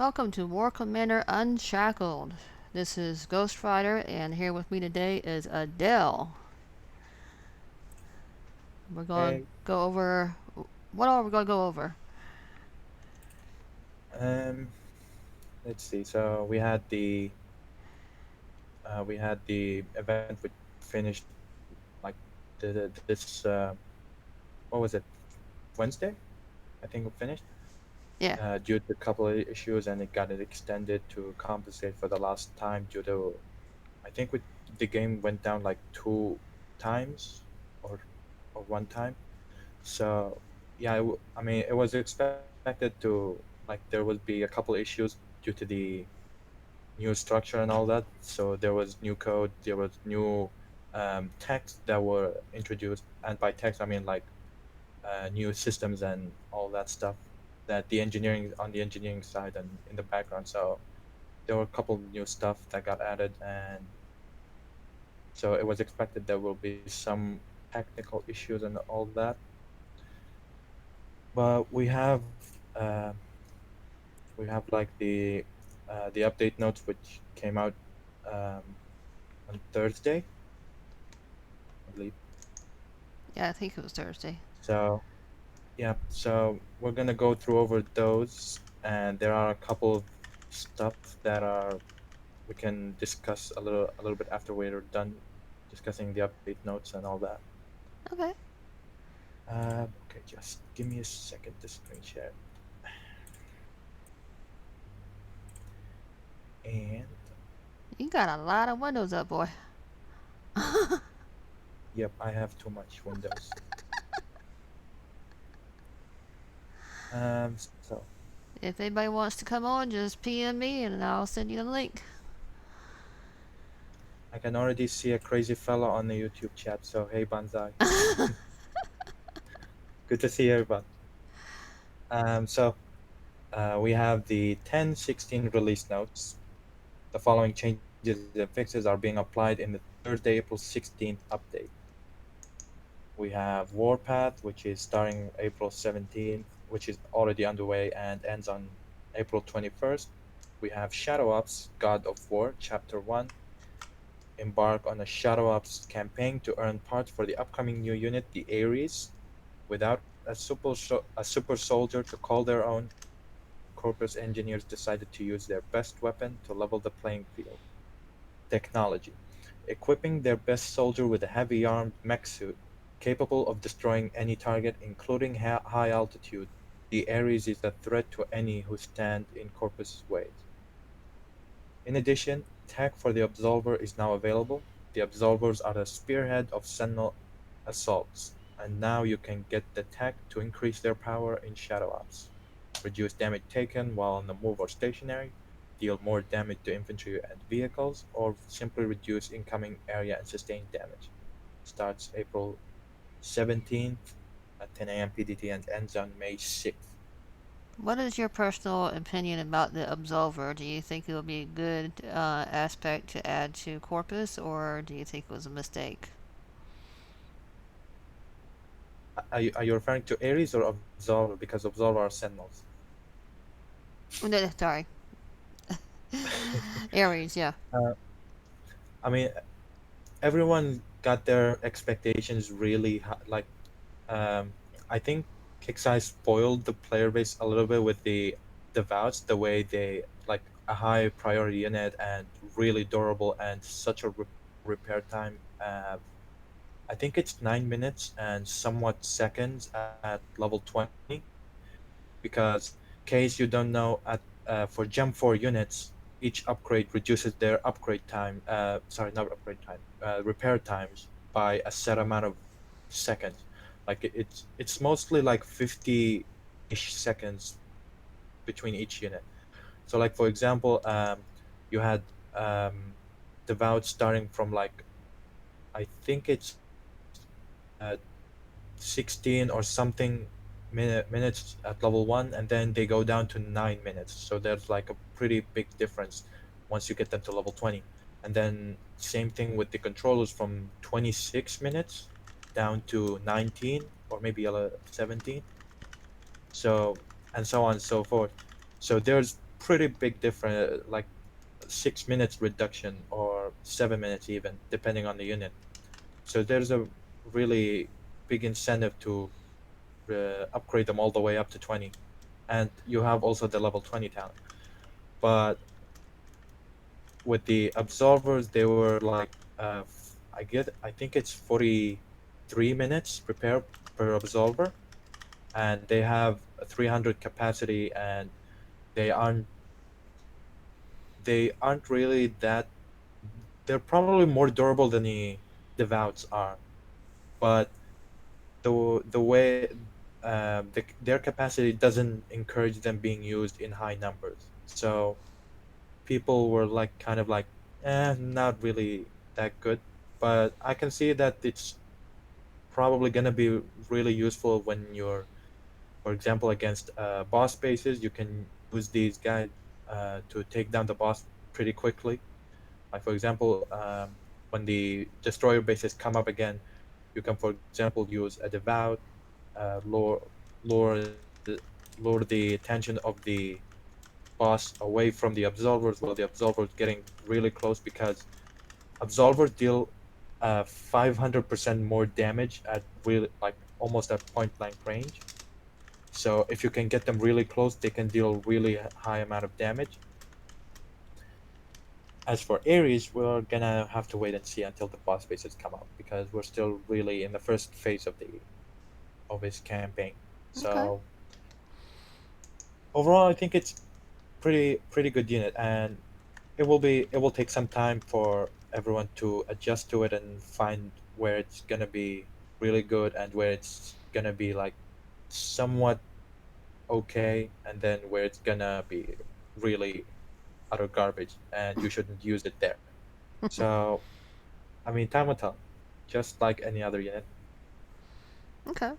Welcome to War Commander Unshackled. This is Ghost Rider, and here with me today is Adele. We're going to Hey, go over. What are we going to go over? um, let's see. So we had the event which finished like this what was it, Wednesday? I think it finished Yeah, due to a couple of issues, and it got extended to compensate for the last time due to I think the game went down like two times or or one time. So yeah, I mean it was expected to like there would be a couple of issues due to the new structure and all that. So there was new code, there was new text that were introduced, and by text I mean like new systems and all that stuff that the engineering on the engineering side and in the background. So there were a couple new stuff that got added, and so it was expected there will be some technical issues and all that. But we have like the update notes which came out um, on Thursday, I believe. yeah, I think it was Thursday. So yeah, so we're gonna go through over those, and there are a couple of stuff that are we can discuss a little bit after we're done discussing the update notes and all that. Okay. Okay, just give me a second to screen share. And You got a lot of windows up, boy. yep, I have too much windows. So If anybody wants to come on, just PM me and I'll send you the link. I can already see a crazy fella on the YouTube chat. So hey, Banzai, good to see everyone. So we have the 10.16 release notes. The following changes and fixes are being applied in the Thursday, April 16th update. We have Warpath, which is starting April 17th, which is already underway and ends on April 21st. We have Shadow Ops, God of War, Chapter 1. Embark on a Shadow Ops campaign to earn parts for the upcoming new unit, the Ares. Without a super soldier to call their own, Corpus engineers decided to use their best weapon to level the playing field. Technology: equipping their best soldier with a heavy armed mech suit capable of destroying any target, including high altitude, the Ares is a threat to any who stand in Corpus' way. In addition, tech for the Absolver is now available. The Absolvers are the spearhead of Sentinel assaults, and now you can get the tech to increase their power in Shadow Ops. Reduce damage taken while on the move or stationary, deal more damage to infantry and vehicles, or simply reduce incoming area and sustained damage. Starts April 17th at 10 a.m. PDT and ends on May 6th. What is your personal opinion about the Absolver? Do you think it will be a good aspect to add to Corpus, or do you think it was a mistake? Are you referring to Ares or Absolver? Because Absolver are Sentinels. No, sorry, Aries. Yeah. Uh, I mean, everyone got their expectations really high. Like, um, I think Kixeye spoiled the player base a little bit with the Devouts, the way they like a high priority unit and really durable and such a repair time. I think it's 9 minutes and somewhat seconds at level 20. Because, case you don't know, for Gem 4 units, each upgrade reduces their upgrade time. Sorry, not upgrade time. Repair times by a set amount of seconds. Like it's mostly like 50-ish seconds between each unit. So like for example, you had um, Devout starting from like I think it's 16 or something minutes at level 1, and then they go down to 9 minutes, so there's like a pretty big difference once you get them to level 20. And then same thing with the controllers from 26 minutes down to 19 or maybe 17. So and so on and so forth. So there's pretty big difference, like 6 minutes reduction or 7 minutes even, depending on the unit. So there's a really big incentive to upgrade them all the way up to 20, and you have also the level 20 talent. But with the absolvers, they were like, I think it's 43 minutes repair per absolver, and they have a 300 capacity, and they aren't they aren't really that. They're probably more durable than the devouts are, but the way their capacity doesn't encourage them being used in high numbers. So people were like kind of like, not really that good. But I can see that it's probably gonna be really useful when you're, for example, against boss bases. You can use these guys to take down the boss pretty quickly. Like for example, when the destroyer bases come up again, you can, for example, use a devout, lure lure lure the attention of the boss away from the absolvers while the absolvers getting really close, because absolvers deal 500% more damage at really like almost at point blank range. So if you can get them really close, they can deal really high amount of damage. As for Ares, we're gonna have to wait and see until the boss bases come out, because we're still really in the first phase of his campaign. Okay. So overall, I think it's pretty good unit, and it will take some time for everyone to adjust to it and find where it's gonna be really good and where it's gonna be like somewhat okay, and then where it's gonna be really utter garbage and you shouldn't use it there. So I mean, time will tell, just like any other unit. Okay.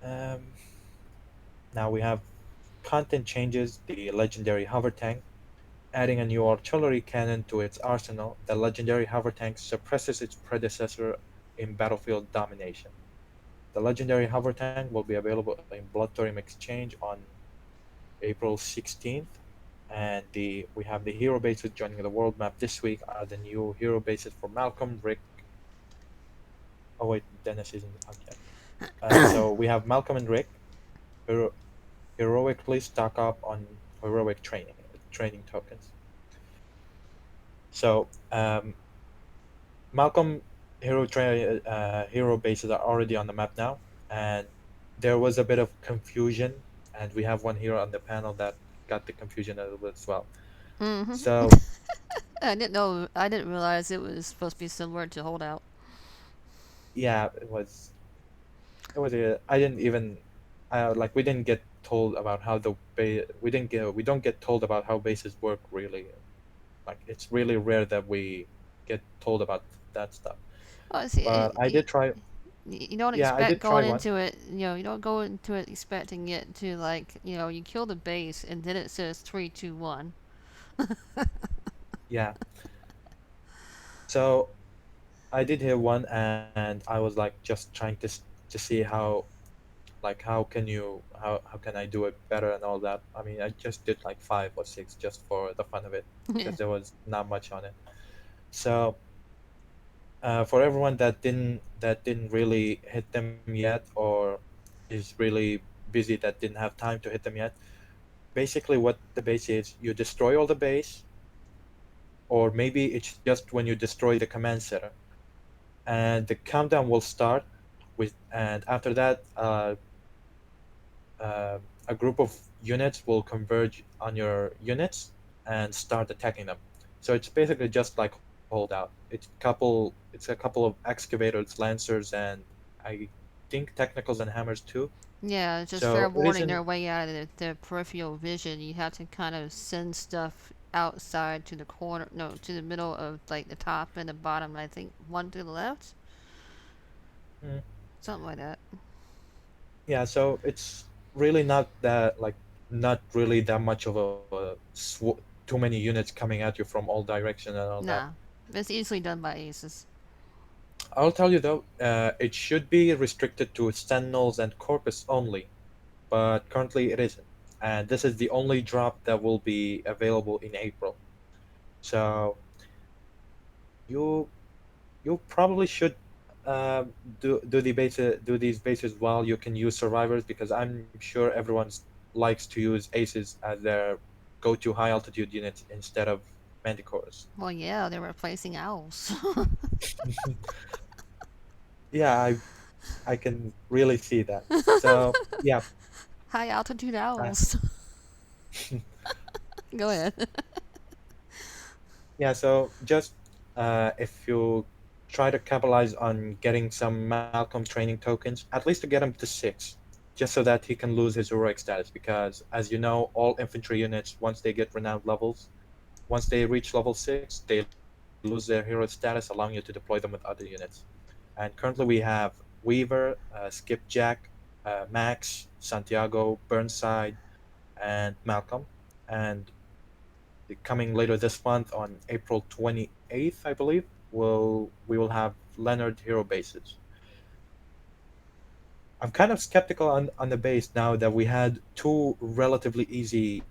Um, Now we have content changes. The legendary hover tank. Adding a new artillery cannon to its arsenal, the legendary hover tank suppresses its predecessor in battlefield domination. The legendary hover tank will be available in Bloodtorium Exchange on April 16th. And we have the hero bases joining the world map this week are the new hero bases for Malcolm, Rick. Oh wait, Dennis isn't out yet. So we have Malcolm and Rick, hero, heroically stock up on heroic training tokens. So Malcolm hero bases are already on the map now, and there was a bit of confusion, and we have one hero on the panel that got the confusion a little bit as well. Mm-hmm. So I didn't know. I didn't realize it was supposed to be similar to Holdout. yeah, I didn't even like we didn't get told about how we don't get told about how bases work really. Like it's really rare that we get told about that stuff. Oh, see, But I did try. you don't Yeah, I expect did try going one. into it. You don't go into it expecting it to like. You kill the base and then it says three, two, one. Yeah. So I did hear one, and I was like just trying to see how can I do it better and all that. I mean, I just did like 5 or 6 just for the fun of it, because there was not much on it. So for everyone that didn't really hit them yet, or is really busy that didn't have time to hit them yet, basically what the base is, you destroy all the base, or maybe it's just when you destroy the command center, and the countdown will start and after that uh, a group of units will converge on your units and start attacking them. So it's basically just like Holdout. It's a couple of excavators, lancers, and I think technicals and hammers too. Yeah, just fair So it warning, isn't. their way out of their peripheral vision. You have to kind of send stuff outside to the corner, no, to the middle of like the top and the bottom. I think one to the left, Mm, something like that. yeah, so it's really not that like not really that much of a too many units coming at you from all direction and all that. Nah, it's easily done by aces. I'll tell you though, it should be restricted to Sentinels and Corpus only, but currently it isn't. and this is the only drop that will be available in April. So you you probably should uh, do these bases while you can use survivors, because I'm sure everyone likes to use aces as their go-to high altitude units instead of manticores. Well, yeah, they're replacing owls. Yeah, I can really see that. So yeah, High altitude uh, owls. Go ahead. yeah. So just if you try to capitalize on getting some Malcolm training tokens, at least to get him to 6, just so that he can lose his heroic status. Because as you know, all infantry units, once they get renowned levels, once they reach level 6, they lose their hero status, allowing you to deploy them with other units. And currently we have Weaver, Skipjack, Max, Santiago, Burnside, and Malcolm. And coming later this month on April 28th, I believe, we will have Leonard hero bases. I'm kind of skeptical on the base now that we had two relatively easy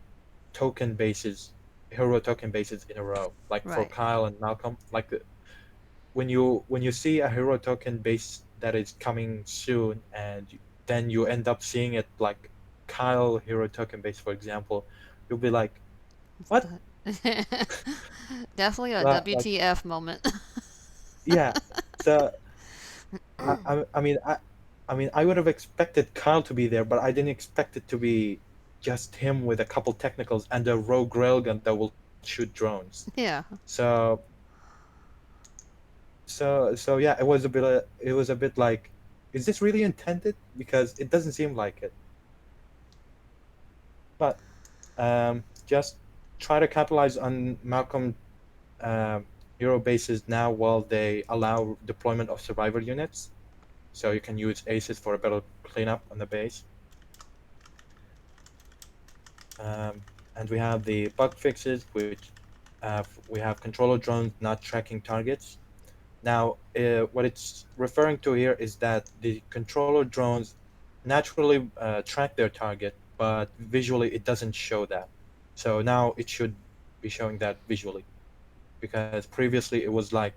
token bases, hero token bases in a row, like for Right. Kyle and Malcolm. Like when you see a hero token base that is coming soon, and then you end up seeing it like Kyle hero token base, for example, you'll be like, what? Definitely a Like, WTF moment. yeah. So I mean I would have expected Kyle to be there, but I didn't expect it to be just him with a couple technicals and a rogue railgun that will shoot drones. Yeah. So so yeah, it was a bit like, is this really intended? Because it doesn't seem like it. But just try to capitalize on Malcolm hero bases now while they allow deployment of survivor units, so you can use aces for a better cleanup on the base. Um, and we have the bug fixes, which we have controller drones not tracking targets. Now, what it's referring to here is that the controller drones naturally track their target, but visually it doesn't show that. So now it should be showing that visually, because previously it was like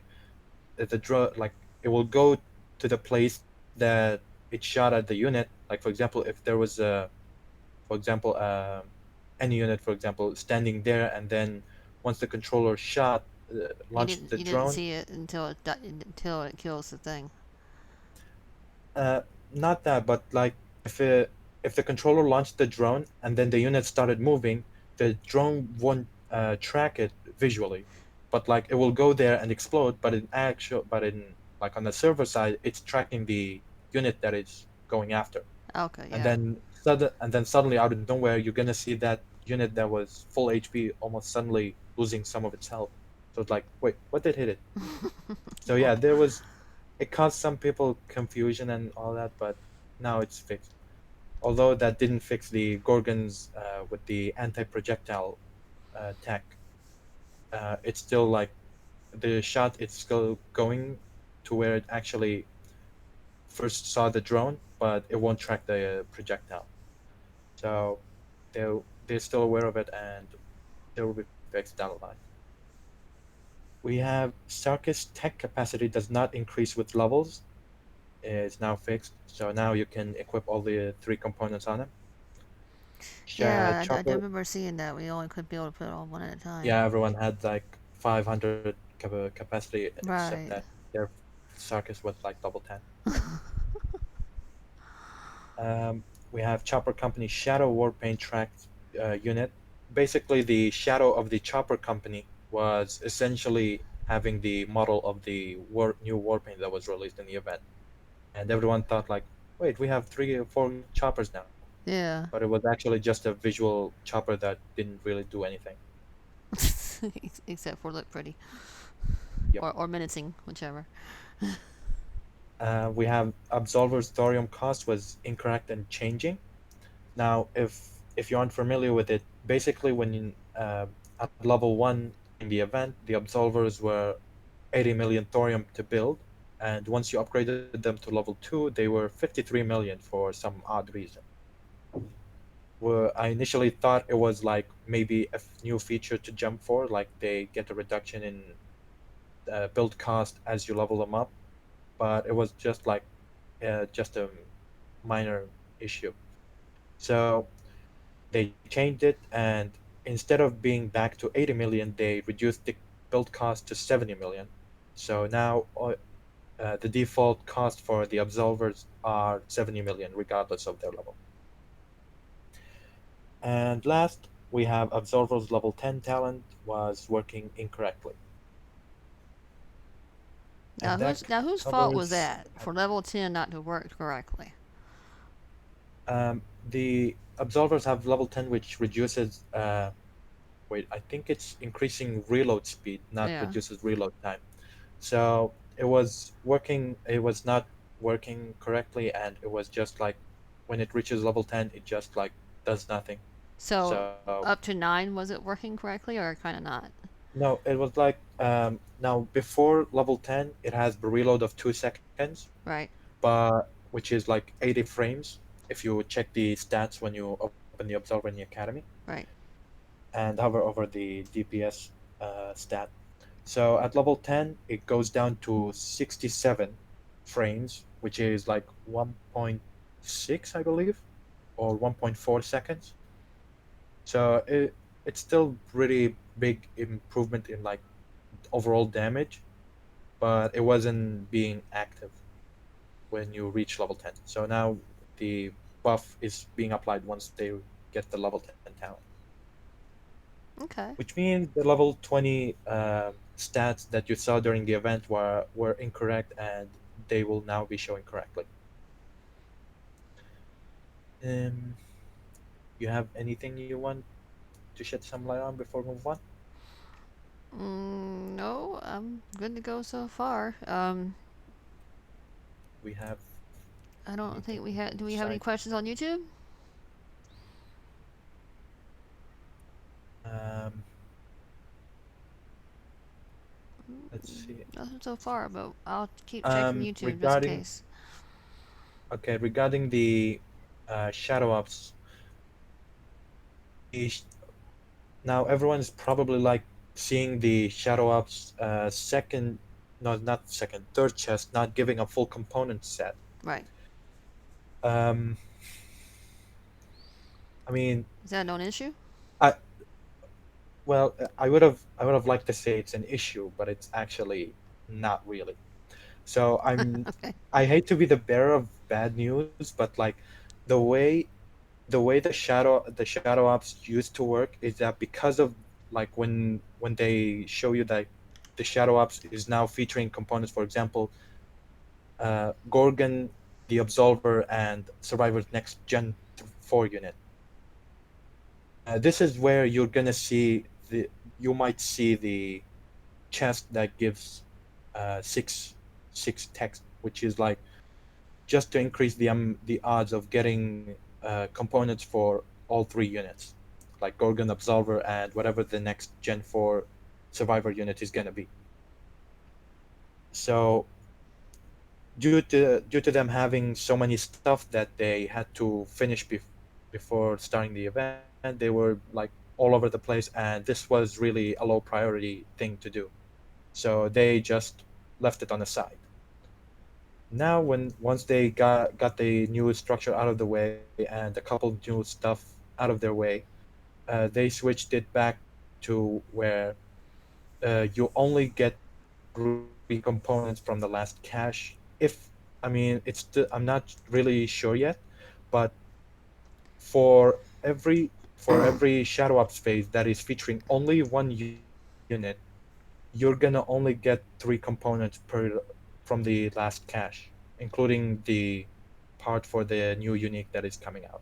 the drone, like it will go to the place that it shot at the unit. Like for example, if there was a, for example, any unit, for example, standing there, and then once the controller shot, launched the You didn't drone. see it until it kills the thing. Not that, but like if it, if the controller launched the drone and then the unit started moving, the drone won't track it visually, but like it will go there and explode. But in like on the server side, it's tracking the unit that it's going after. Okay, And yeah. then suddenly out of nowhere, you're gonna see that unit that was full HP almost suddenly losing some of its health. So it's like, wait, what did hit it? So Well, yeah, there was, it caused some people confusion and all that, but now it's fixed. Although that didn't fix the Gorgons with the anti-projectile tech, it's still like the shot. It's still going to where it actually first saw the drone, but it won't track the projectile. So they're they're still aware of it, and they will be fixed down the line. We have Sarkis tech capacity does not increase with levels. It's now fixed, so now you can equip all the three components on it. yeah, I Chopper, remember seeing that. We only could be able to put it on one at a time. yeah, everyone had like 500 capacity, except that Right. their Sarkis was like double 10. We have Chopper Company Shadow Warpaint tracked unit. Basically, the Shadow of the Chopper Company was essentially having the model of the new Warpaint that was released in the event. And everyone thought like, wait, we have 3 or 4 choppers now. Yeah. But it was actually just a visual chopper that didn't really do anything. Except for look pretty. Yep. Or menacing, whichever. We have Absolver's thorium cost was incorrect and changing. Now, if you aren't familiar with it, basically at level 1 in the event, the Absolvers were 80 million thorium to build, and once you upgraded them to level 2, they were 53 million for some odd reason. I initially thought it was like maybe a new feature to jump for, like they get a reduction in build cost as you level them up, but it was just a minor issue. So they changed it, and instead of being back to 80 million, they reduced the build cost to 70 million. So now the default cost for the absolvers are 70 million, regardless of their level. And last, we have absolvers level 10 talent was working incorrectly, Now and that whose fault was covers that for level 10 not to work correctly? um, the absolvers have level 10, which reduces. Wait, I think it's increasing reload speed, not Yeah. reduces reload time. So it was working. It was not working correctly, and it was just like when it reaches level 10, it just like does nothing. So So up to 9 was it working correctly or kind of not? no, it was like now before level 10, it has the reload of 2 seconds, Right. but which is like 80 frames if you check the stats when you open the Observer in the Academy Right. and hover over the DPS stat. So at level 10, it goes down to 67 frames, which is like 1.6, I believe, or 1.4 seconds. So it's still pretty big improvement in like overall damage, but it wasn't being active when you reach level 10. So now the buff is being applied once they get the level 10 talent, Okay. which means the level 20 stats that you saw during the event were incorrect and they will now be showing correctly. Um, you have anything you want to shed some light on before we move on? No, I'm good to go so far. We have I don't anything think we have. Do we have any side? questions on YouTube? Um, let's see. Nothing so far, but I'll keep checking YouTube just in Regarding case. okay, regarding the shadow ups, the now everyone's probably like seeing the shadow ups second, no, not second, third chest not giving a full component set. Right. Um, I mean, Is that an issue? I well, I would have liked to say it's an issue, but it's actually not really. So Okay. I hate to be the bearer of bad news, but like the way the shadow ops used to work is that because of like when they show you that the shadow ops is now featuring components, for example, Gorgon, the Absolver, and Survivor's next Gen 4 unit. This is where you're gonna see the you might see the chest that gives six text, which is like just to increase the odds of getting components for all three units, like Gorgon, Absolver, and whatever the next Gen 4 Survivor unit is gonna be. So due to them having so many stuff that they had to finish before starting the event, they were like all over the place, and this was really a low priority thing to do. So they just left it on the side. Now, when once they got the new structure out of the way and a couple new stuff out of their way, they switched it back to where you only get three components from the last cache. If I mean, I'm not really sure yet, but for every for every shadow ops phase that is featuring only one unit, you're gonna only get three components from the last cache, including the part for the new unique that is coming out.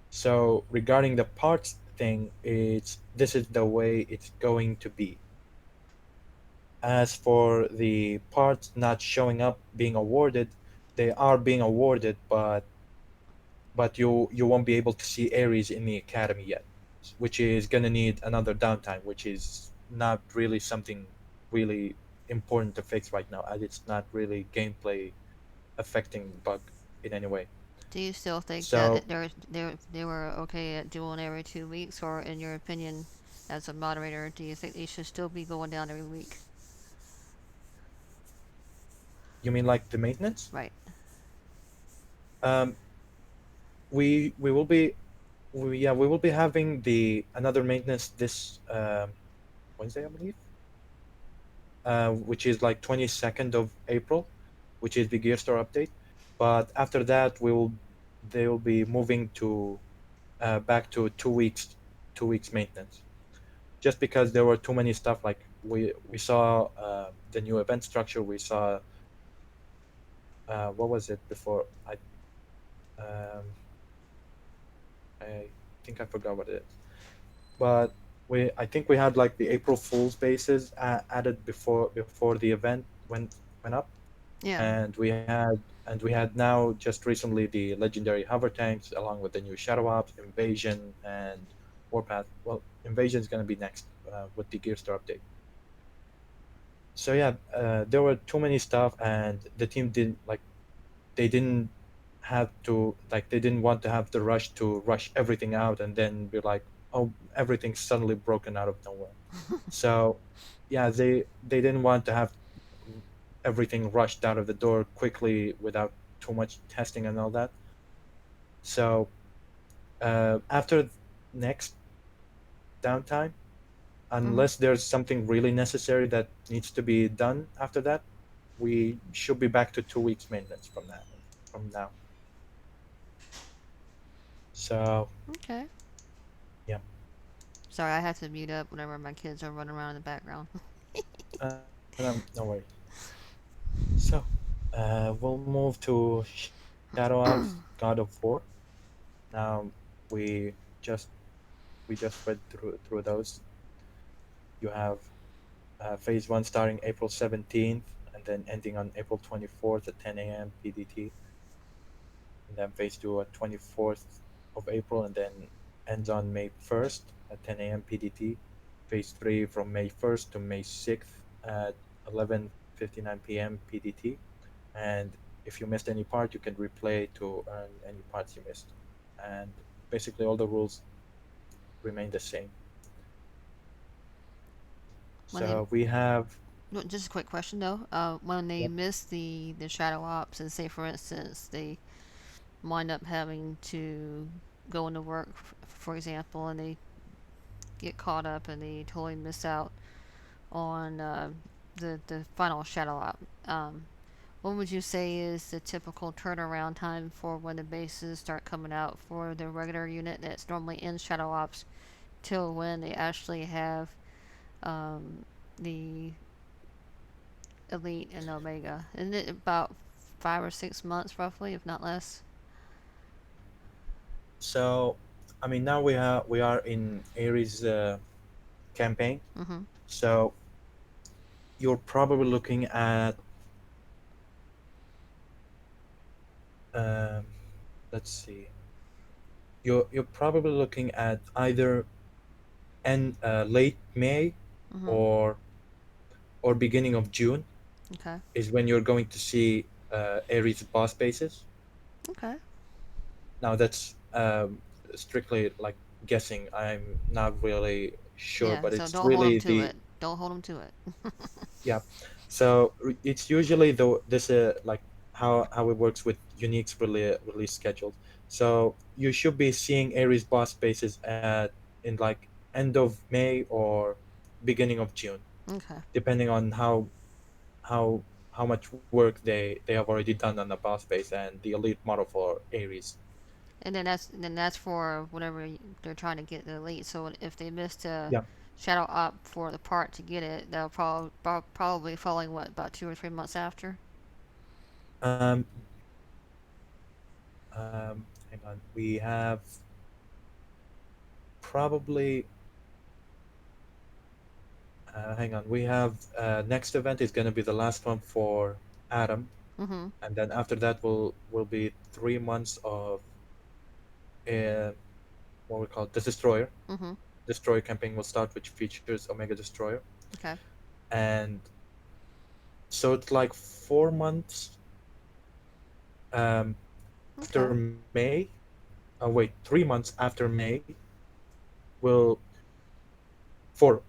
So regarding the parts thing, it's this is the way it's going to be. As for the parts not showing up being awarded, they are being awarded, but you won't be able to see Ares in the academy yet, which is gonna need another downtime, which is not really something really important to fix right now, as it's not really gameplay affecting bug in any way. Do you still think that So they were okay at doing every 2 weeks, or in your opinion, as a moderator, do you think they should still be going down every week? you mean like the maintenance? Right. Um, we will be we will be having the another maintenance this Wednesday, I believe, which is like 22nd of April, which is the Gear Store update. But after that, they will be moving to back to 2 weeks, 2 weeks maintenance. Just because there were too many stuff. Like we saw the new event structure. We saw what was it before? Um, I think I forgot what it is. But I think we had like the April Fool's bases added before the event went up, Yeah. and we had now just recently the legendary hover tanks along with the new Shadow Ops, Invasion, and Warpath. Well, Invasion is gonna be next with the Gear Star update. So yeah, there were too many stuff, and the team didn't like they didn't have to like they didn't want to have the rush to rush everything out and then be like, oh, everything's suddenly broken out of nowhere. So yeah, they didn't want to have everything rushed out of the door quickly without too much testing and all that. So after next downtime, Mhm. unless there's something really necessary that needs to be done after that, we should be back to 2 weeks maintenance from now. So Okay. yeah, Sorry, I have to mute up whenever my kids are running around in the background. no worries. So we'll move to Shadow Ops, God of War. Now we just we just read through those. You have phase one starting April 17th and then ending on April 24th at 10 a.m. PDT, and then phase two at 24th of April and then ends on May 1st at 10 a.m. PDT. Phase three from May 1st to May 6th at 11:59 p.m. PDT. And if you missed any part, you can replay to earn any parts you missed. And basically, all the rules remain the same. When they So we have, no, just a quick question though. When they yep, miss the shadow ops, and say for instance they wind up having to go into work, for example, and they get caught up and they totally miss out on the final shadow op. What would you say is the typical turnaround time for when the bases start coming out for the regular unit that's normally in shadow ops till when they actually have um, the elite and omega? Isn't it about 5 or 6 months roughly, if not less? so I mean, now we are in Ares campaign. Mm-hmm. So you're probably looking at, um, let's see, you're probably looking at either late May Mm-hmm. or beginning of June Okay. is when you're going to see Ares boss bases. Okay. Now that's strictly like guessing. I'm not really sure, Yeah. but So it's don't hold them really to the it. Don't hold them to it. yeah. So it's usually this like how it works with Unique's release schedules. So you should be seeing Ares boss bases at in like end of May or beginning of June, Okay. depending on how how much work they have already done on the boss base and the elite model for Ares. And then that's for whatever they're trying to get the elite. So if they missed a Yeah. shadow op for the part to get it, they'll probably following what about 2 or 3 months after. Um, hang on. We have probably hang on. We have next event is going to be the last one for Adam, Mm-hmm. and then after that will be 3 months of uh, what we call the Destroyer. Mm-hmm. Destroyer campaign will start, which features Omega Destroyer, Okay. and so it's like 4 months. Um, Okay. after May, wait, 3 months after May, will 4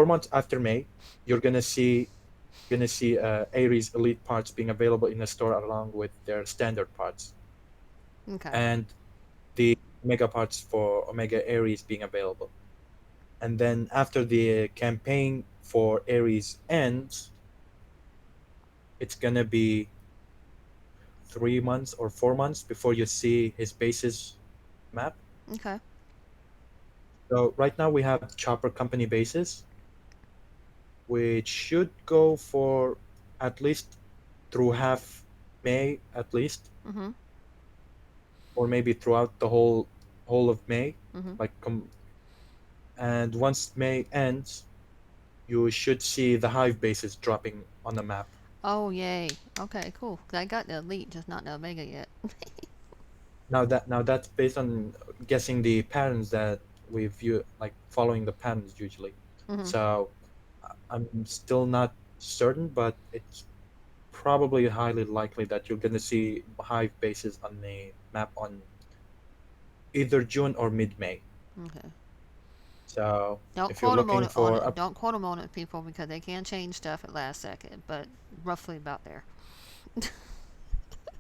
months after May, you're gonna see Ares Elite parts being available in the store along with their standard parts, Okay. and the Omega parts for Omega Ares being available. And then after the campaign for Ares ends, it's gonna be 3 months or 4 months before you see his bases map. Okay. So right now we have Chopper Company bases, which should go for at least through half May at least, Mm-hmm. or maybe throughout the whole of May. Mm-hmm. Like and once May ends, you should see the Hive bases dropping on the map. Oh, yay. Okay, cool. I got the elite, just not the omega yet. Now that's based on guessing the patterns that we view, like following the patterns usually. Mm-hmm. So I'm still not certain, but it's probably highly likely that you're gonna see Hive bases on the map on either June or mid-May. Okay. So Don't if you're quote them on looking it. On for it. up, Don't quote them on it, people, because they can change stuff at last second. But roughly about there.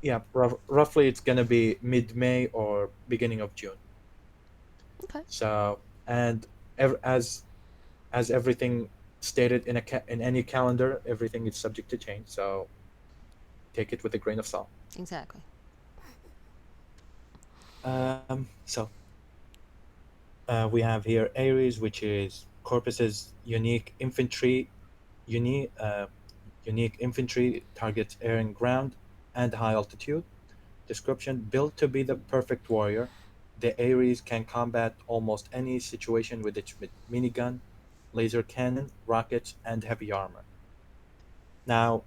yeah, roughly it's gonna be mid-May or beginning of June. Okay. So and as everything stated in in any calendar, everything is subject to change. So take it with a grain of salt. Exactly. So we have here Ares, which is Corpus's unique, uh, unique infantry targets air and ground and high altitude. Description: built to be the perfect warrior, the Ares can combat almost any situation with its minigun, laser cannon, rockets, and heavy armor. Now,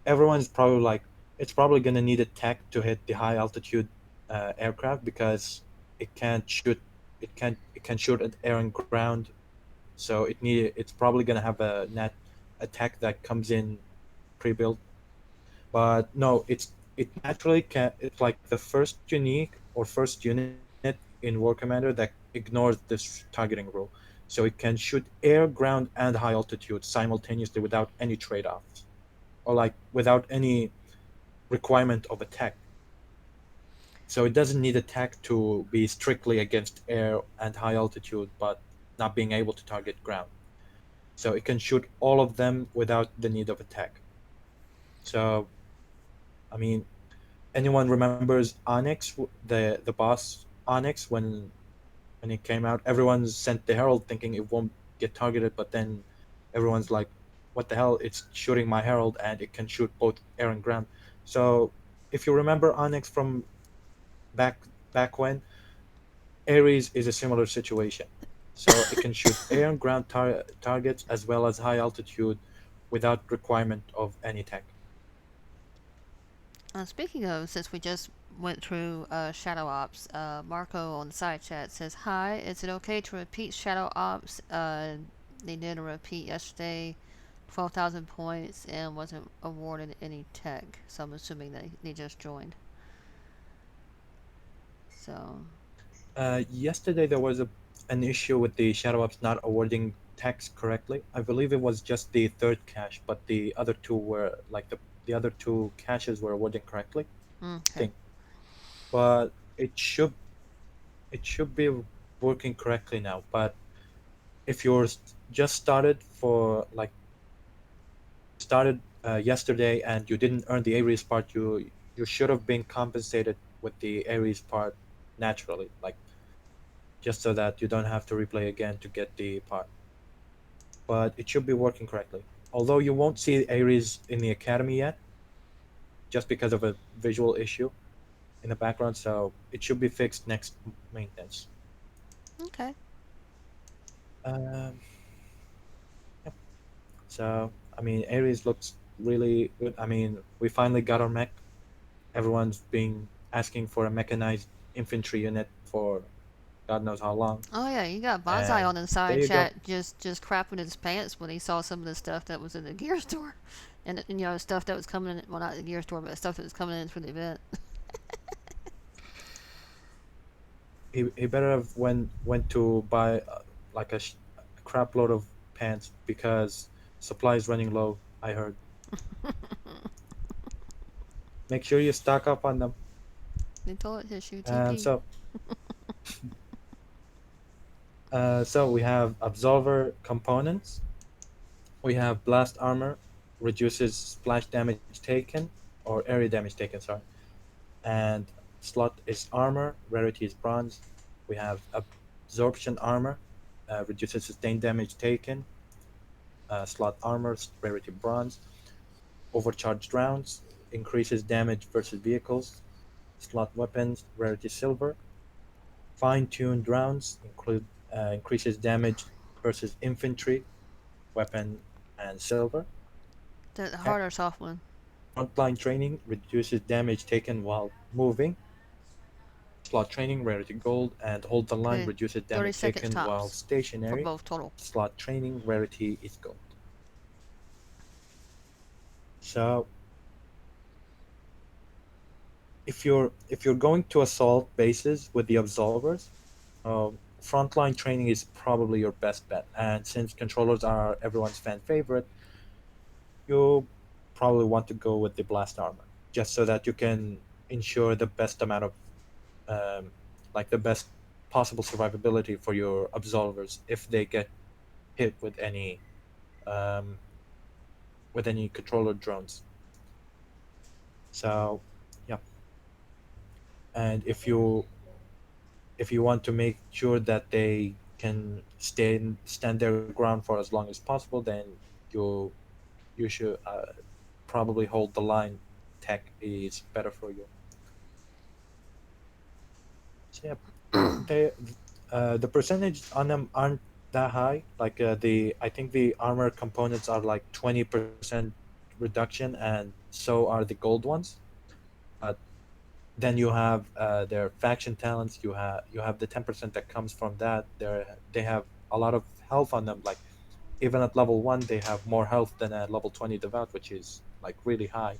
everyone's probably like, it's probably going to need a tech to hit the high altitude aircraft because it can't shoot, it can shoot at air and ground. So it's probably going to have a tech that comes in pre-built. But no, it naturally can. It's like the first unique or first unit in War Commander that ignores this targeting rule. So it can shoot air, ground, and high altitude simultaneously without any trade-offs, or like without any requirement of attack. So it doesn't need attack to be strictly against air and high altitude, but not being able to target ground. So it can shoot all of them without the need of attack. So I mean, anyone remembers Onyx, the boss Onyx, when it came out, everyone sent the Herald thinking it won't get targeted, but then everyone's like, "What the hell? It's shooting my Herald, and it can shoot both air and ground." So, if you remember Onyx from back back when, Ares is a similar situation. So it can shoot air and ground targets as well as high altitude without requirement of any tech. Speaking of, since we just went through Shadow Ops, Marco on the side chat says, "Hi, is it okay to repeat Shadow Ops? They did a repeat yesterday, 12,000 points, and wasn't awarded any tech. So I'm assuming that they just joined. So, Yesterday there was an issue with the Shadow Ops not awarding tax correctly. I believe it was just the third cache, but the other two were like the other two caches were awarding correctly, I okay. think. But it should be working correctly now. But if you're just started for like you started yesterday and you didn't earn the Ares part, you should have been compensated with the Ares part naturally, like just so that you don't have to replay again to get the part. But it should be working correctly. Although you won't see Ares in the academy yet, just because of a visual issue in the background, so it should be fixed next maintenance. Okay. Um, yep. So I mean, Ares looks really good. I mean, we finally got our mech. Everyone's been asking for a mechanized infantry unit for God knows how long, Oh yeah, you got Bonsai and on the there side you go. chat just crapping his pants when he saw some of the stuff that was in the gear store, and stuff that was coming in. Well, not the gear store, but stuff that was coming in for the event. he better have went to buy like a crap load of pants because supply is running low. I heard. Make sure you stock up on them. The toilet tissue, And TP. so we have absolver components. We have blast armor, reduces splash damage taken or area damage taken. Sorry, and slot is armor. Rarity is bronze. We have absorption armor, reduces sustained damage taken. Slot armor, rarity bronze. Overcharged rounds, increases damage versus vehicles. Slot weapons, rarity silver. Fine-tuned rounds increases damage versus infantry, weapon, and silver. The Tech hard or soft one. frontline training reduces damage taken while moving. Slot training, rarity gold, and hold the line Okay. reduces 30 damage seconds taken while tops. For stationary. both total. Slot training, rarity is gold. So if you're going to assault bases with the absolvers, frontline training is probably your best bet. And since controllers are everyone's fan favorite, you probably want to go with the blast armor, just so that you can ensure the best amount of um, like the best possible survivability for your absolvers if they get hit um, with any controller drones. So yeah, and if you want to make sure that they can stand their ground for as long as possible, then you you should probably hold the line. Tech is better for you. So yeah, they the percentage on them aren't that high. Like the I think the armor components are like 20% reduction, and so are the gold ones. But then you have their faction talents. You have the 10% that comes from that. They have a lot of health on them. Like even at level 1, they have more health than a level 20 devout, which is like really high.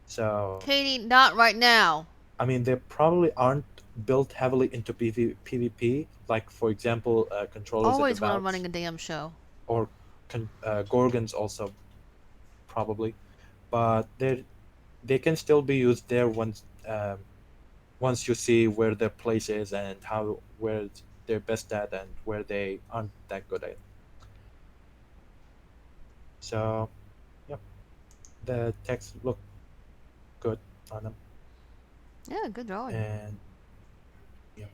So Katie, not right now. I mean, they probably aren't built heavily into PvP. Like for example, controllers at Always when I'm devouts running a damn show. or gorgons also probably, but they can still be used there once you see where their place is and how where they're best at and where they aren't that good at. So yeah, the text look good on them, Yeah, good drawing. and yeah.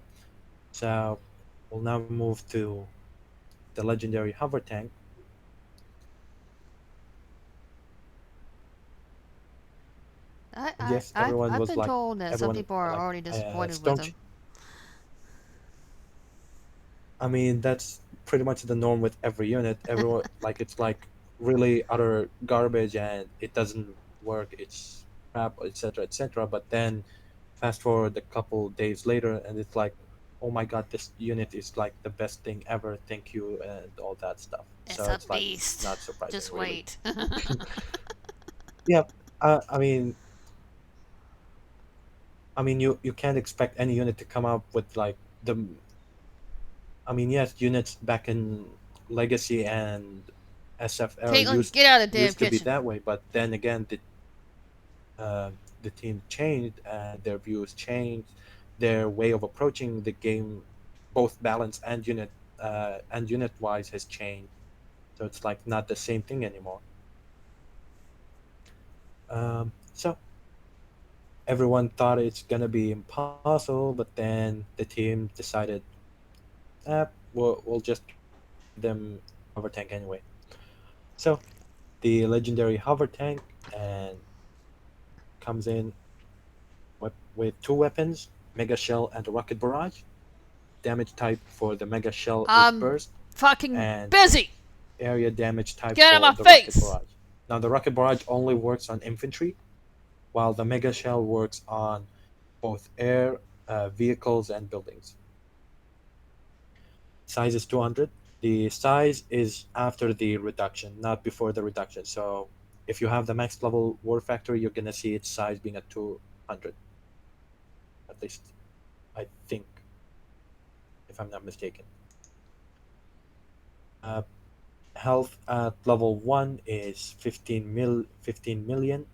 So we'll now move to the legendary hover tank. And yes, everyone I've was been like told that some everyone people are like already disappointed with storm. them. I mean, that's pretty much the norm with every unit. Everyone like it's like really utter garbage and it doesn't work. It's crap, etc., etc. But then fast forward a couple days later, and it's like, oh my god, this unit is like the best thing ever. Thank you, and all that stuff. It's So a it's like beast. not surprising, Just really. wait. Yeah, I mean, you can't expect any unit to come up with like the. I mean, yes, units back in Legacy and SFL Caitlin, get out of the damn used to be kitchen. that way, but then again, the team changed and their views changed, their way of approaching the game, both balance and unit wise has changed. So it's like not the same thing anymore. So everyone thought it's gonna be impossible, but then the team decided, we'll just give them hover tank anyway. So the legendary hover tank and comes in with two weapons, Mega Shell and a Rocket Barrage. Damage type for the Mega Shell is I'm burst, fucking and busy. area damage type Get out of for my the Rocket face. Barrage. Now the Rocket Barrage only works on infantry, while the Mega Shell works on both air, vehicles, and buildings. Size is 200. The size is after the reduction, not before the reduction. So if you have the max level War Factory, you're gonna see its size being at 200, at least I think. if I'm not mistaken. Uh, Health at level 1 is 15 million.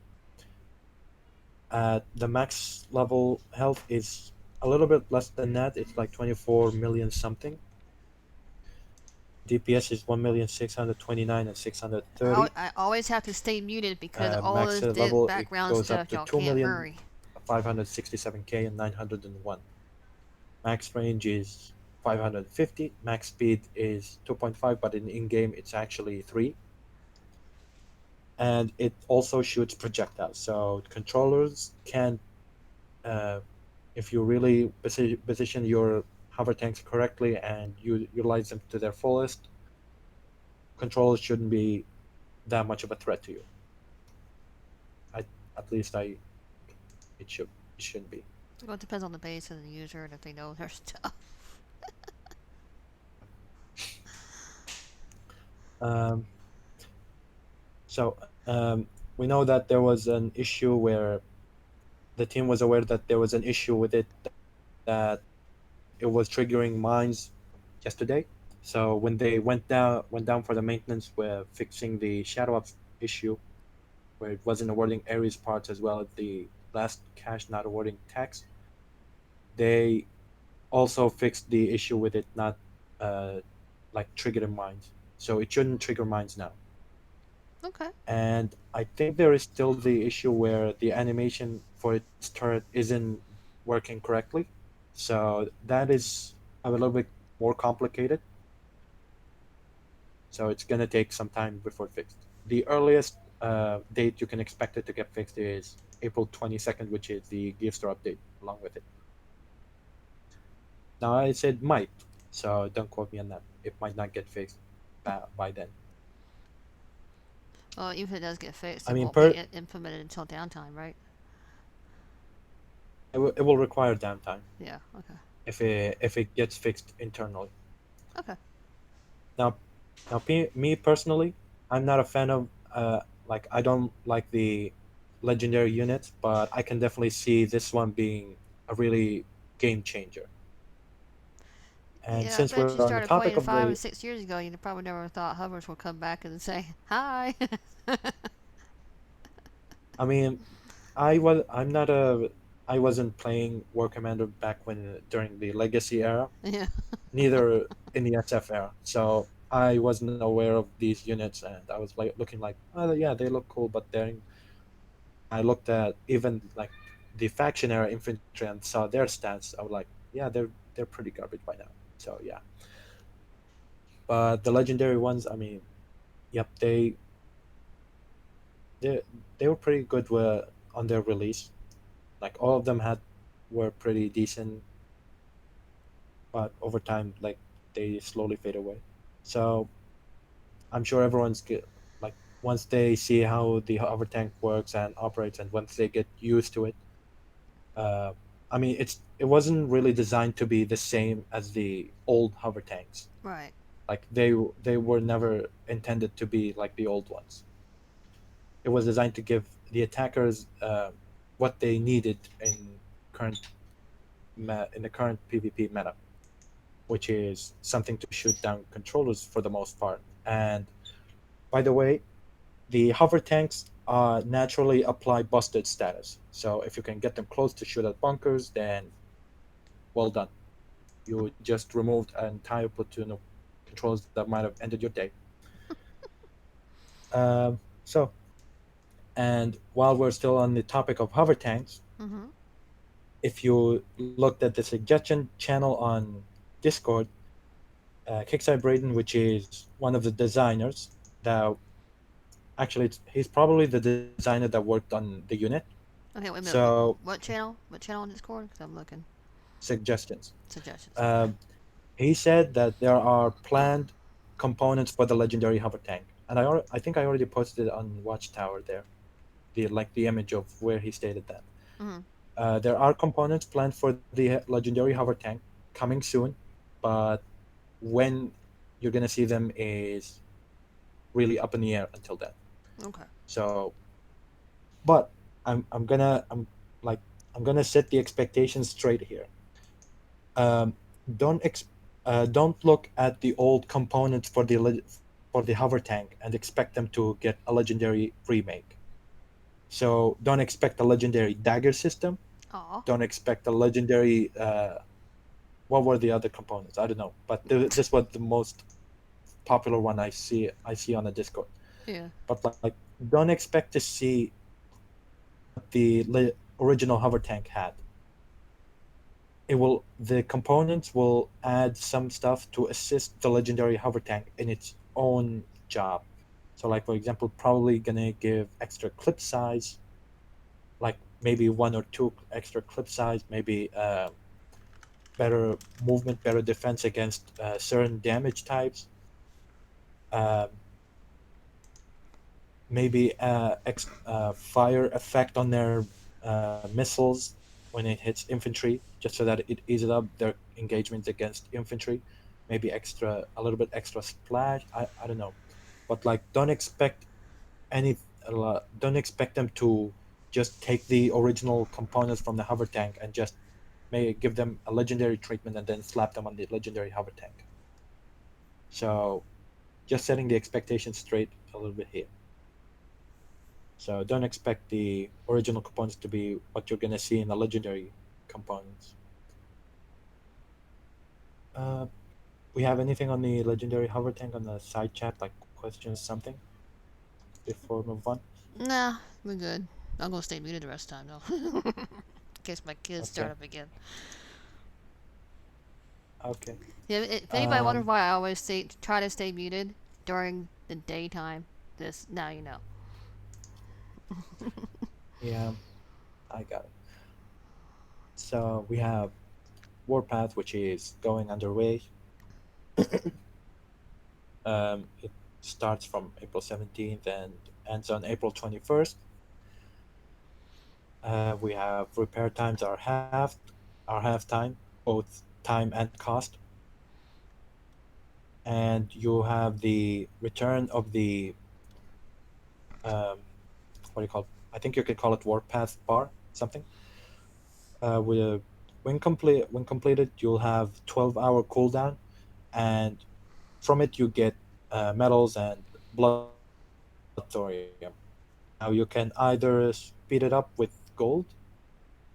The max level health is a little bit less than that. It's like 24 million something. DPS is 1,629 and 630. I always have to stay muted because all Max this level it background goes up stuff, to y'all two can't million hurry. 567k and 901. Max range is 550. Max speed is 2.5, but in game it's actually 3. And it also shoots projectiles. So controllers can, uh, if you really position your hover tanks correctly and you utilize them to their fullest, controllers shouldn't be that much of a threat to you. I, at least it should it shouldn't be. Well, it depends on the base and the user and if they know their stuff. Um, so we know that there was an issue where the team was aware that there was an issue with it, that it was triggering mines yesterday. So when they went down for the maintenance, were fixing the shadow ups issue where it wasn't awarding Ares parts as well as the last cache not awarding tax. They also fixed the issue with it not uh, like triggering mines, so it shouldn't trigger mines now. Okay. And I think there is still the issue where the animation for its turret isn't working correctly. So that is a little bit more complicated. So it's gonna take some time before fixed. The earliest date you can expect it to get fixed is April 22nd, which is the Gear Store update along with it. Now I said might, so don't quote me on that. It might not get fixed by then. Well, even if it does get fixed, I it mean, won't be implemented until downtime, right? it will require downtime Yeah. Okay. if it gets fixed internally. Okay. Now, me personally, I'm not a fan of like I don't like the legendary units, but I can definitely see this one being a really game changer. And Yeah, I since bet we're you on the started topic playing of five the, or 6 years ago. You probably never thought hovers would come back and say hi. I mean, I'm not a I wasn't playing War Commander back when during the Legacy era, Yeah. neither in the SF era. So I wasn't aware of these units, and I was like looking like, oh yeah, they look cool. But then when I looked at even like the faction era infantry and saw their stats, I was like, yeah, they're pretty garbage by now. So yeah, but the legendary ones, I mean, yep, they they were pretty good on their release. Like all of them were pretty decent, but over time, like they slowly fade away. So I'm sure everyone's like once they see how the hover tank works and operates, and once they get used to it, uh, I mean, it wasn't really designed to be the same as the old hover tanks. Right. Like they were never intended to be like the old ones. It was designed to give the attackers what they needed current in the current PvP meta, which is something to shoot down controllers for the most part. And by the way, the hover tanks naturally apply busted status. So if you can get them close to shoot at bunkers, then well done. You just removed an entire platoon of controllers that might have ended your day. So, and while we're still on the topic of hover tanks, Mm-hmm. if you looked at the suggestion channel on Discord, Kickside Braden, which is one of the designers that actually he's probably the designer that worked on the unit. Okay, wait a minute. So What channel? What channel on Discord? Because I'm looking. suggestions. Suggestions. Okay. Um, he said that there are planned components for the legendary hover tank, and I think I already posted it on Watchtower there, the image of where he stated that. Mm-hmm. There are components planned for the legendary hover tank coming soon, but when you're gonna see them is really up in the air until then. Okay. So, but I'm gonna like I'm gonna set the expectations straight here. Um, don't ex- Don't look at the old components for the hover tank and expect them to get a legendary remake. So don't expect a legendary dagger system. Aw. Don't expect a legendary. What were the other components? I don't know, but this was the most popular one I see on the Discord. Yeah. But like, don't expect to see what the original hover tank had. It will the components will add some stuff to assist the legendary hover tank in its own job. So like for example, probably gonna give extra clip size, like maybe one or two extra clip size, maybe better movement, better defense against certain damage types. Um, Maybe fire effect on their missiles when it hits infantry, just so that it eases up their engagements against infantry. Maybe a little bit extra splash. I don't know, but like any, don't expect them to just take the original components from the hover tank and just may give them a legendary treatment and then slap them on the legendary hover tank. So just setting the expectations straight a little bit here. So don't expect the original components to be what you're gonna see in the legendary components. Uh, we have anything on the legendary hover tank on the side chat, like questions, something, before we move on? Nah, we're good. I'm gonna stay muted the rest of the time though. In case my kids Okay, start up again. okay. Yeah, if anybody Um, wonders why I always try to stay muted during the daytime, this now you know. yeah, I got it. So we have Warpath, which is going underway. It starts from April 17th and ends on April 21st. We have repair times are half time, both time and cost, and you have the return of the what do you call it? I think you could call it Warpath bar something. With a when completed, you'll have 12-hour cooldown, and from it you get medals and blood thorium. Now you can either speed it up with gold.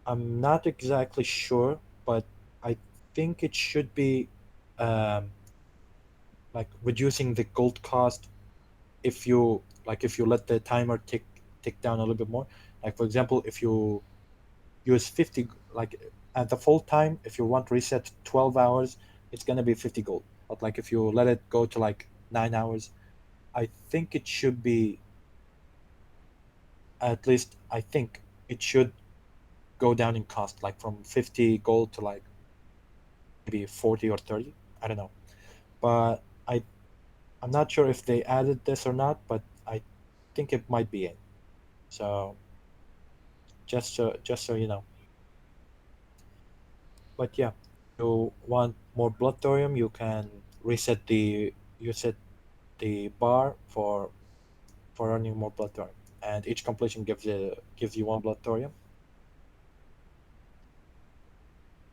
I'm not exactly sure, but I think it should be um, like reducing the gold cost if you if you let the timer tick down a little bit more. Like for example, if you use 50, like at the full time, if you want reset 12 hours, it's gonna be 50 gold. But like if you let it go to like 9 hours, I think it should be, at least I think it should go down in cost, like from 50 gold to like maybe 40 or 30. I don't know, but I'm not sure if they added this or not, but I think it might be in. So just so you know. But yeah, you want more blood thorium, you can reset the you set the bar for earning more blood thorium, and each completion gives you one blood thorium.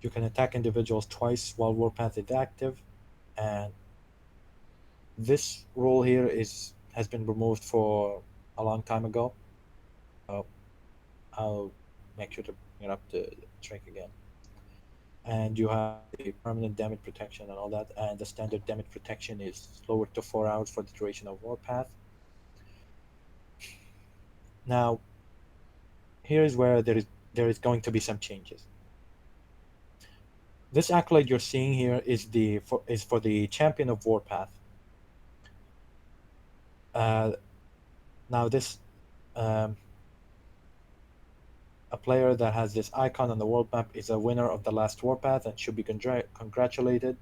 You can attack individuals twice while Warpath is active, and this rule here is has been removed for a long time ago. So I'll make sure to bring it up to drink again. And you have the permanent damage protection and all that, and the standard damage protection is lowered to 4 hours for the duration of Warpath. Now, here is where there is going to be some changes. This accolade you're seeing here is for the champion of Warpath. Uh, Now this um, a player that has this icon on the world map is a winner of the last Warpath and should be congratulated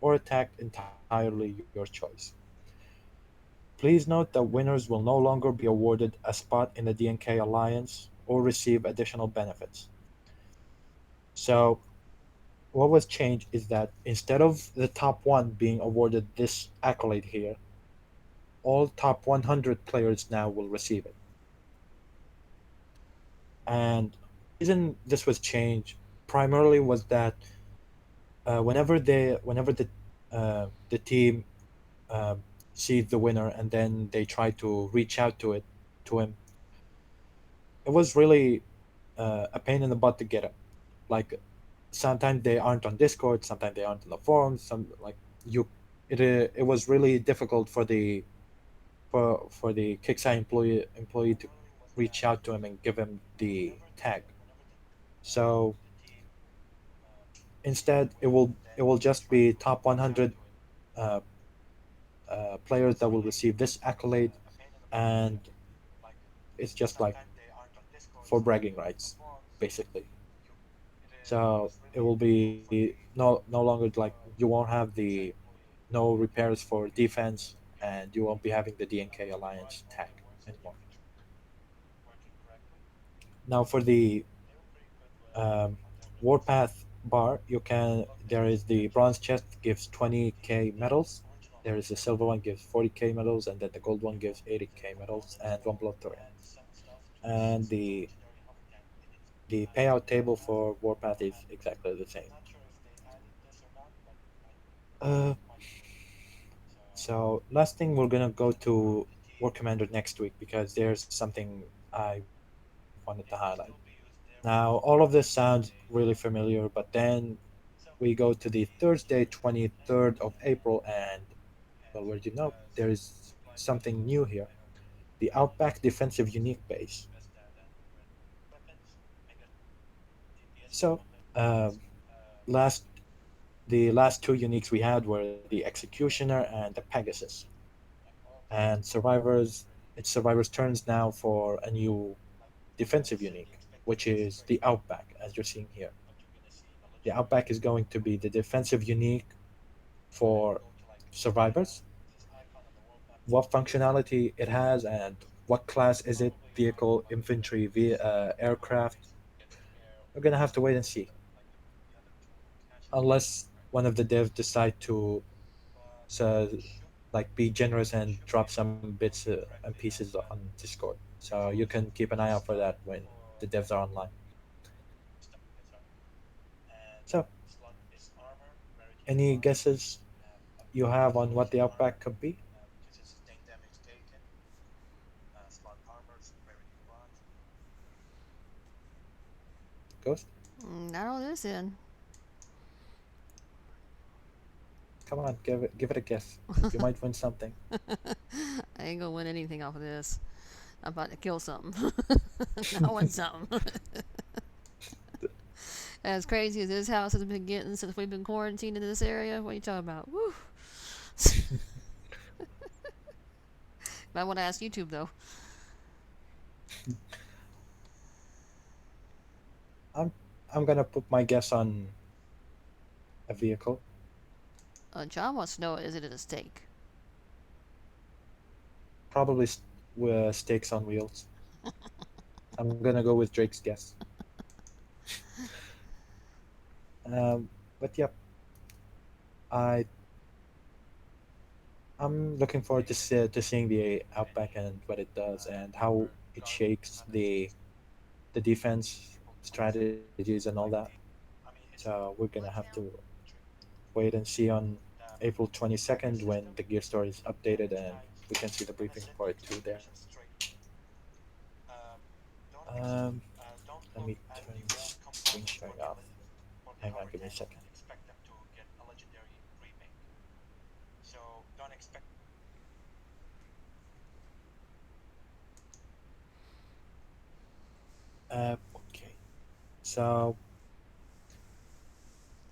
or attacked entirely your choice. Please note that winners will no longer be awarded a spot in the DNK Alliance or receive additional benefits. So, what was changed is that instead of the top one being awarded this accolade here, all top 100 players now will receive it. And the reason this was changed primarily was that whenever the the team uh, sees the winner and then they try to reach out to him. It was really a pain in the butt to get him. Like sometimes they aren't on Discord, sometimes they aren't on the forums. Some like you, it was really difficult for the Kickstarter employee to reach out to him and give him the tag. So instead, it will just be top 100 uh, players that will receive this accolade, and it's just like for bragging rights, basically. So it will be no longer like you won't have the no repairs for defense, and you won't be having the DNK Alliance tag anymore. Now for the um, Warpath bar, you can there is the bronze chest gives 20k medals. There is the silver one gives 40k medals, and then the gold one gives 80k medals and one blood thorium. And the payout table for Warpath is exactly the same. Uh, so last thing we're gonna go to War Commander next week because there's something I wanted to highlight. Now all of this sounds really familiar, but then we go to the Thursday 23rd of April and well, where do you know there is something new here? The Outback Defensive Unique base. So last the last two uniques we had were the Executioner and the Pegasus. And survivors turns now for a new defensive unique, which is the Outback, as you're seeing here. The Outback is going to be the defensive unique for survivors, what functionality it has, and what class is it, vehicle, infantry, aircraft. We're gonna have to wait and see, unless one of the devs decide to so, like be generous and drop some bits and pieces on Discord. So you can keep an eye out for that when the devs are online. So, any guesses you have on what the Outback could be? Ghost? Not on this end. Come on, give it a guess. You might win something. I ain't gonna win anything off of this. I'm about to kill something. Not win something. As crazy as this house has been getting since we've been quarantined in this area, what are you talking about? Woo! I want to ask YouTube though. I'm I'm gonna put my guess on a vehicle. John wants to know, is it a steak? Probably with stakes on wheels. I'm gonna go with Drake's guess. But yep, I I'm looking forward to seeing the Outback and what it does and how it shakes the defense strategies and all that. So we're gonna have to wait and see on April 22nd when the gear store is updated and we can see the briefing for it too there. Um, Let me turn screen sharing off. Hang on, give me a second. Okay. So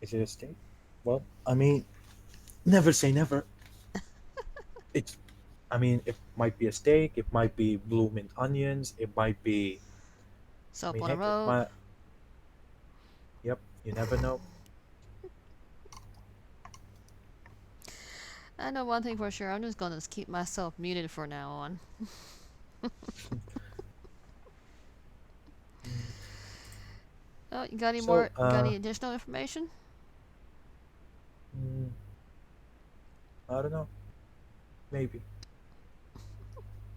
is it a state? Well, I mean, never say never. It's, I mean, it might be a steak. It might be blooming onions. It might be. I Soap mean, on a heck, it rope. might. Yep. You never know. I know one thing for sure. I'm just gonna keep myself muted from now on. Mm, Oh, you got any So, more? Got any additional information? mm, I don't know. Maybe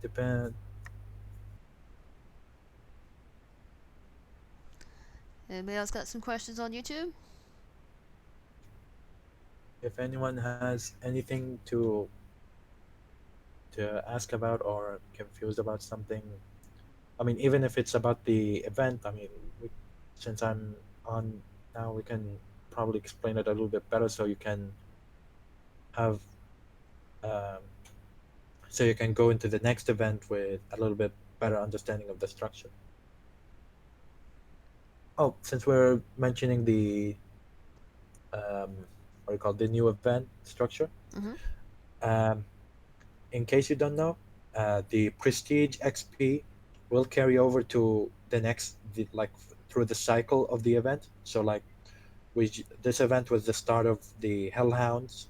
depend. Anybody else got some questions on YouTube? if anyone has anything to ask about or confused about something, I mean, even if it's about the event, I mean, we, since I'm on now, we can probably explain it a little bit better have um, so you can go into the next event with a little bit better understanding of the structure. Oh, since we're mentioning the what do you call it, the new event structure, Mm-hmm. um, in case you don't know, the Prestige XP will carry over to through the cycle of the event. So like this event was the start of the Hellhounds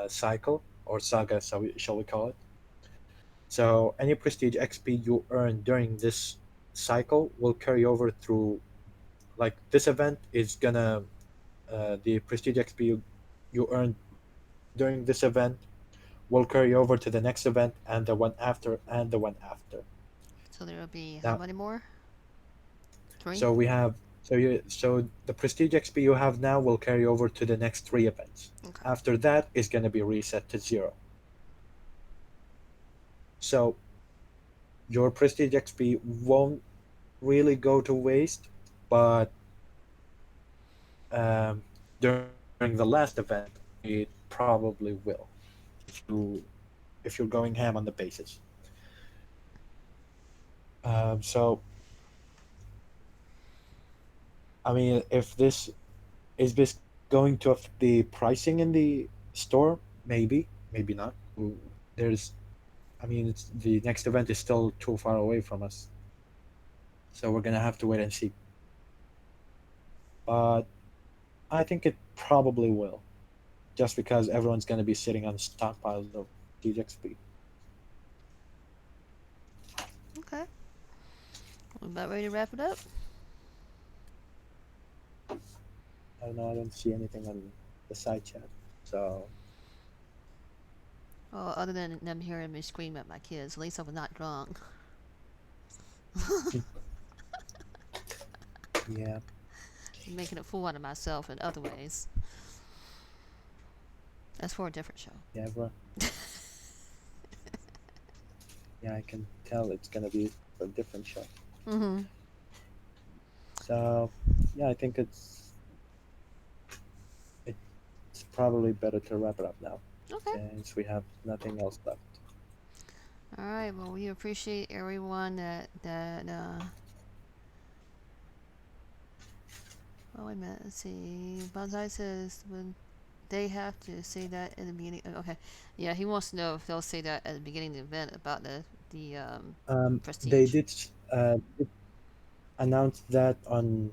cycle or saga, shall we call it. So any Prestige XP you earn during this cycle will carry over through, like, this event is gonna the Prestige XP you earn during this event will carry over to the next event and the one after and the one after. So there will be how Now, many more? Three? so we have so the Prestige XP you have now will carry over to the next three events. Okay. After that is going to be reset to zero. So your Prestige XP won't really go to waste, but um, during the last event, it probably will if you're going ham on the bases. So I mean, if this is this going to affect the pricing in the store, maybe not. There's, I mean, the next event is still too far away from us, so we're gonna have to wait and see. But I think it probably will, just because everyone's gonna be sitting on stockpiles of TXP. Okay. We're about ready to wrap it up. I don't know. I don't see anything on the side chat, so Well, other than them hearing me scream at my kids, at least I was not drunk. yeah, Making a fool out of myself in other ways. That's for a different show. yeah, bro. Yeah, I can tell it's gonna be for a different show. Mm-hmm. So yeah, I think it's probably better to wrap it up now, Okay. since we have nothing else left. All right. Well, we appreciate everyone that. Oh wait a minute. Let's see. Bonsai says when they have to say that in the beginning. Okay. Yeah, he wants to know if they'll say that at the beginning of the event about the They prestige. did announce that on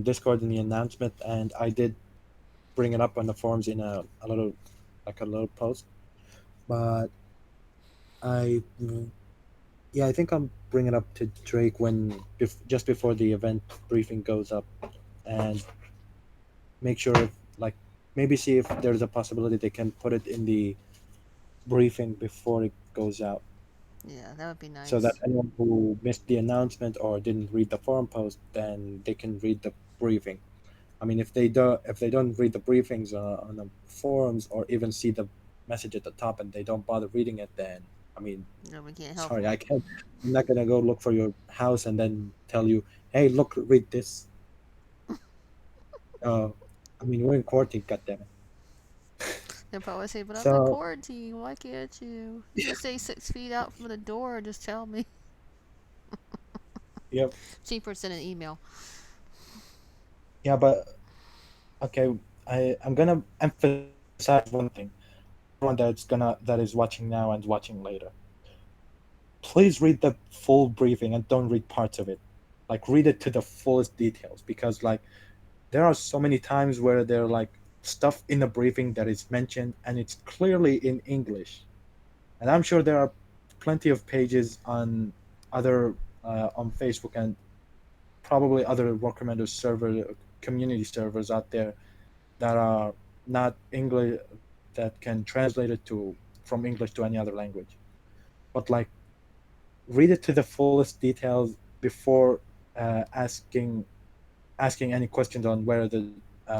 Discord in the announcement, and I did bring it up on the forums in a little, like a little post. But I yeah, I think I'm bringing it up to Drake just before the event briefing goes up, and make sure if, like, maybe see if there's a possibility they can put it in the briefing before it goes out, Yeah, that would be so that nice. anyone who missed the announcement or didn't read the forum post, then they can read the briefing. I mean, if they don't read the briefings on the forums or even see the message at the top and they don't bother reading it, then I mean, No, we can't help sorry, them. I can't. I'm not gonna go look for your house and then tell you, hey, look, read this. Uh, I mean, we're in quarantine, goddammit. They'll probably say, "But I'm in So, quarantine. Why can't you? You can stay 6 feet out from the door and just tell me." yep, Cheaper send an email. yeah, but okay, I'm gonna emphasize one thing for everyone that is watching now and watching later. Please read the full briefing and don't read parts of it. Like, read it to the fullest details, because like there are so many times where there are like stuff in the briefing that is mentioned and it's clearly in English, and I'm sure there are plenty of pages other on Facebook and probably other War Commander server community servers out there that are not English, that can translate it to from English to any other language. But like, read it to the fullest details before asking any questions on where the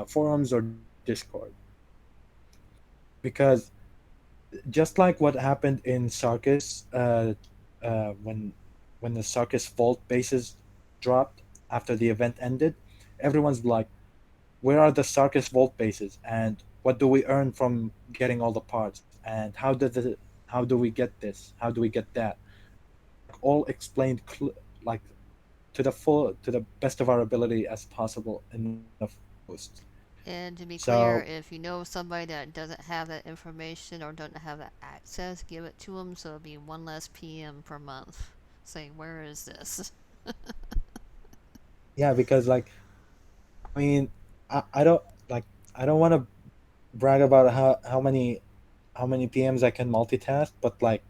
forums or Discord Discord, because just like what happened in Sarkis, when the Sarkis Vault bases dropped after the event ended, everyone's like, "Where are the Sarkis Vault bases? And what do we earn from getting all the parts? And how do we get this? How do we get that?" All explained like to the best of our ability as possible in the post. And to be So clear, if you know somebody that doesn't have that information or doesn't have that access, give it to them so it'll be one less PM per month. Saying, where is this? yeah, because like I mean, I don't like I don't want to brag about how many PMs I can multitask, but like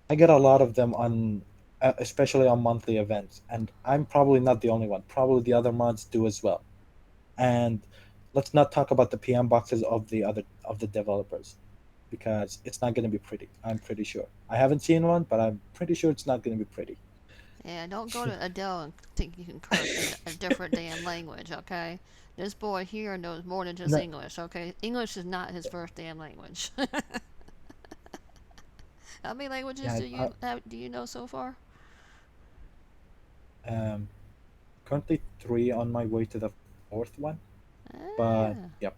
I get a lot of them on especially on monthly events, and I'm probably not the only one. Probably the other mods do as well. And let's not talk about the PM boxes of the developers because it's not going to be pretty. I'm pretty sure. I haven't seen one, but I'm pretty sure it's not going to be pretty. And don't go to Adele and think you can curse in a different damn language, okay? This boy here knows more than just No, English, okay? English is not his first damn language. How many languages yeah, do you know so far? um, currently three on my way to the fourth one, but Ah, yep.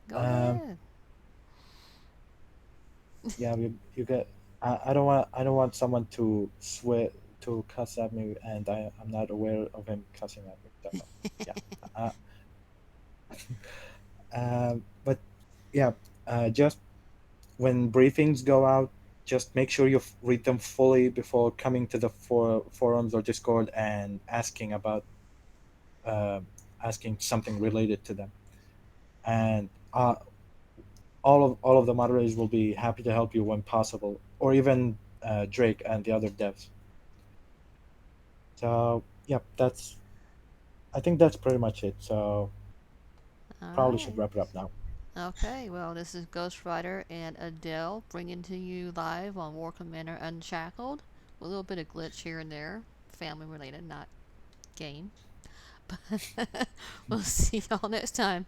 go Um, ahead. yeah, you get. I don't want someone to swear to cuss at me, and I'm not aware of him cussing at me. So yeah. Uh, but yeah, just when briefings go out, just make sure you read them fully before coming to the forums or Discord and uh, asking something related to them. And all of the moderators will be happy to help you when possible, or even Drake and the other devs. So yeah, that's I think that's pretty much it. So probably should Alright. wrap it up now. Okay, well, this is Ghost Rider and Adele bringing to you live on War Commander Unshackled. A little bit of glitch here and there, family related, not game. We'll see y'all next time.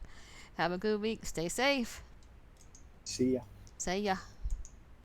Have a good week. Stay safe. See ya. See ya.